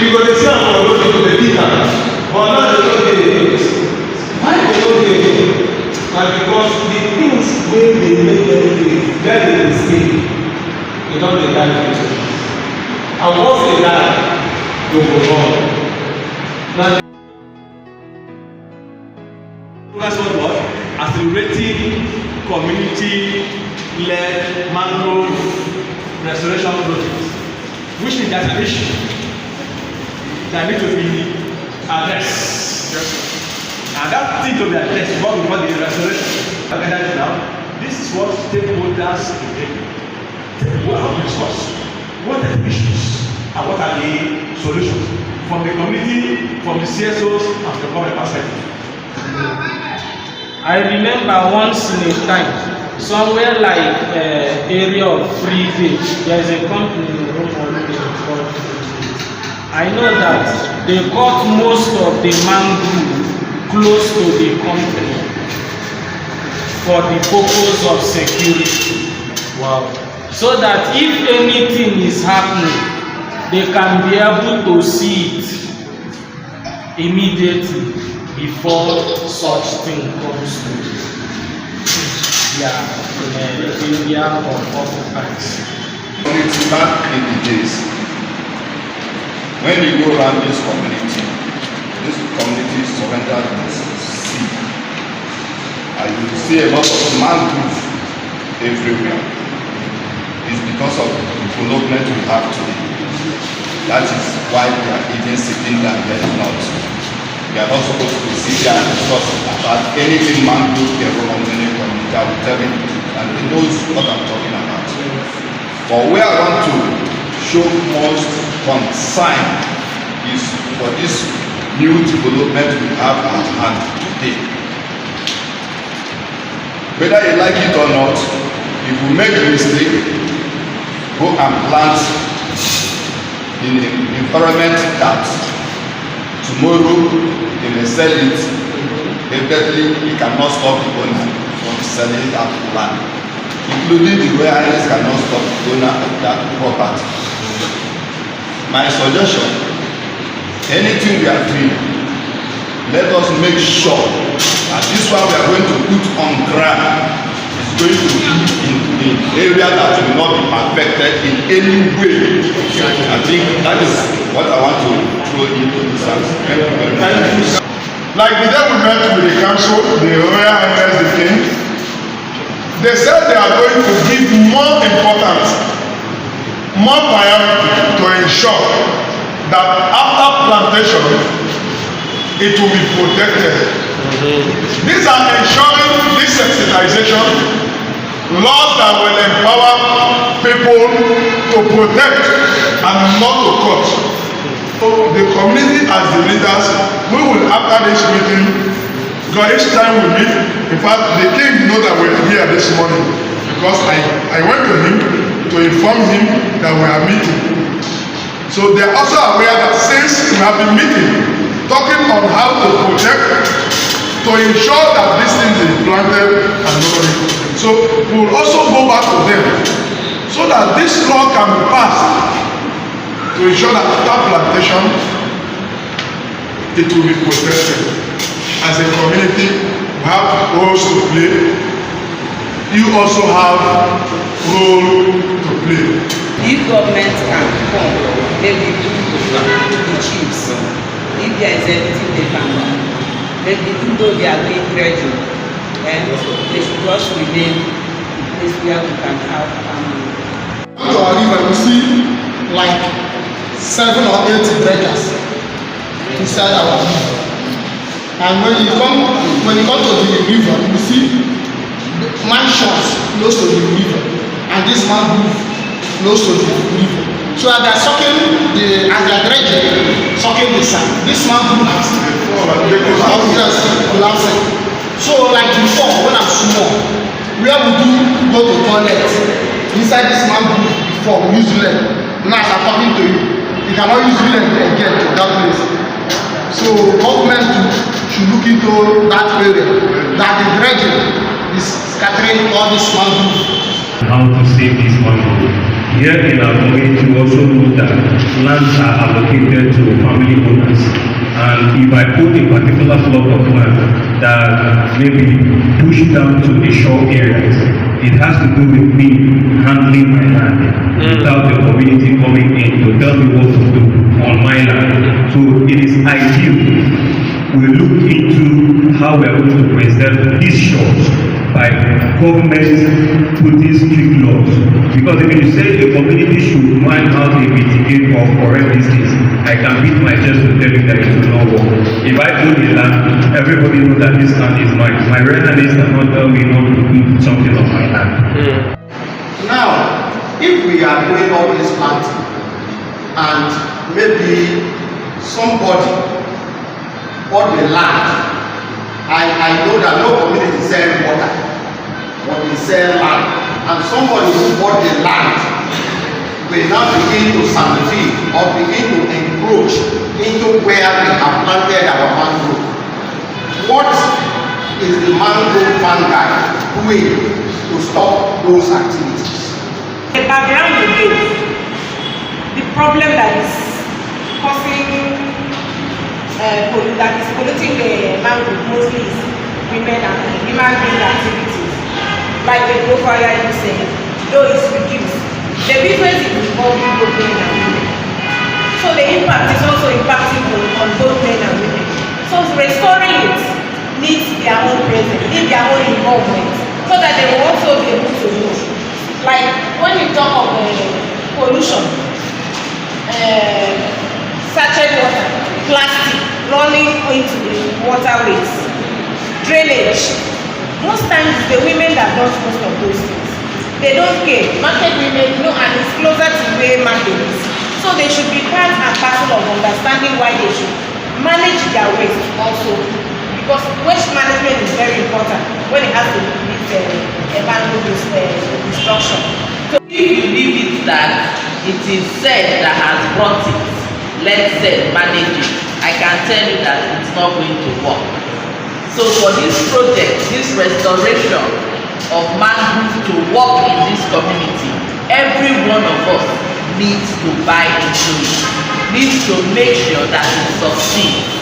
you go to see am for road, you go dey beat am. But now they don't dey do it. Why they don't dey do it? Na because the things wey dey make them dey where they dey stay, they don dey die finish. And once they die, they go run. Na that's what accelerating community-led mangrove restoration projects, which is that an issue that need to be addressed. Yes. And that thing to be addressed before the restoration. Now, this is what stakeholders today what have we discussed. What are the issues and what are the solutions from the community, from the CSOs, and from the public perspective. I remember once in a time, somewhere like area of Free Village, there is a company in Rumuolumeni called. I know that they cut most of the mangrove close to the company for the purpose of security. Wow. So that if anything is happening, they can be able to see it immediately before such thing comes to their area of occupancy. Community back in the days, when you go around this community surrendered to sea, and you see a lot of mangrove everywhere. It's because of the development we have today. That is why we are even sitting down there not. We are not supposed to sit there and discuss about anything mangrove in Rumuolumeni community. I will tell him, and he knows what I'm talking about. But where I want to show most concern is for this new development we have at hand today. Whether you like it or not, if we make a mistake, go and plant in an environment that tomorrow they may sell it, definitely you cannot stop the owner from selling that land, including the Royal Highness cannot stop the owner of that property. My suggestion, anything we are doing, let us make sure that this one we are going to put on ground is going to be in an area that will not be affected in any way. I think that is what I want to throw into this house. Thank you very much. Like the day we met with the council, the Royal Highness, the King, they said they are going to give more importance, more priority to ensure that after plantation, it will be protected. These are ensuring this sensitization laws that will empower people to protect and not to cut. So the community as the leaders, we will after this meeting, because each time we meet, in fact the king knows that we are here this morning because I went to him to inform him that we are meeting. So they are also aware that since we have been meeting, talking on how to protect, to ensure that this thing is planted and nobody. So we will also go back to them so that this law can be passed to ensure that after plantation, it will be protected. As a community, we have roles to play. You also have role to play. If government can come, maybe do the chiefs. If there is anything they can do, maybe even though they are doing dredging, and they should just remain this where we can have To our river, we see like 7 or 8 dredgers inside our river. And when you come to the river, you see mansions close to the river, and this mangrove close to the river. So as they are sucking as they are dredging, sucking the sand, this mangrove has collapsing. So like before, when I'm small, where would you go to toilet? Inside this mangrove before we use leg. Now as I'm talking to you, you cannot use leg again to that place. So government should look into that area, that the dredging is scattering all this mangrove. How to save this mangrove. Here in our community we also know that lands are allocated to family owners. And if I own a particular block of land that maybe pushed down to the shore areas, it has to do with me handling my land without the community coming in to tell me what to do on my land. So it is ideal we look into how we are going to preserve these shores by government putting strict laws. Because if you say the community should find how they mitigate or correct these things, I can beat my chest to tell you that it will not work. If I own the land, everybody knows that this land is mine. My residents cannot tell me not to do something on my land. Now, if we are doing all this planting and maybe somebody bought the land, I know that no community sell water, but they sell land, and somebody who bought the land will now begin to sanity or begin to encroach into where we have planted our mangrove. What is the mangrove vanguard doing to stop those activities? The background you give, the problem that is causing that is polluting the mangrove mostly is women and human being activities. Like the profile you say, though it's reduced, the business is involving both men and women. So the impact is also impacting on both men and women. So restoring it needs their own presence, needs their own involvement, so that they will also be able to know. Like when you talk of pollution, sachet water, plastic running into the waterways, drainage. Most times the women that does most of those things. They don't care. Market women, and it's closer to where market is. So they should be part and parcel of understanding why they should manage their waste also. Because waste management is very important when it has to do with mangrove destruction. So if you leave it that it is said that has brought it, let's say manage it, I can tell you that it's not going to work. So for this project, this restoration of mangrove to work in this community, every one of us needs to buy into it, needs to make sure that it succeeds.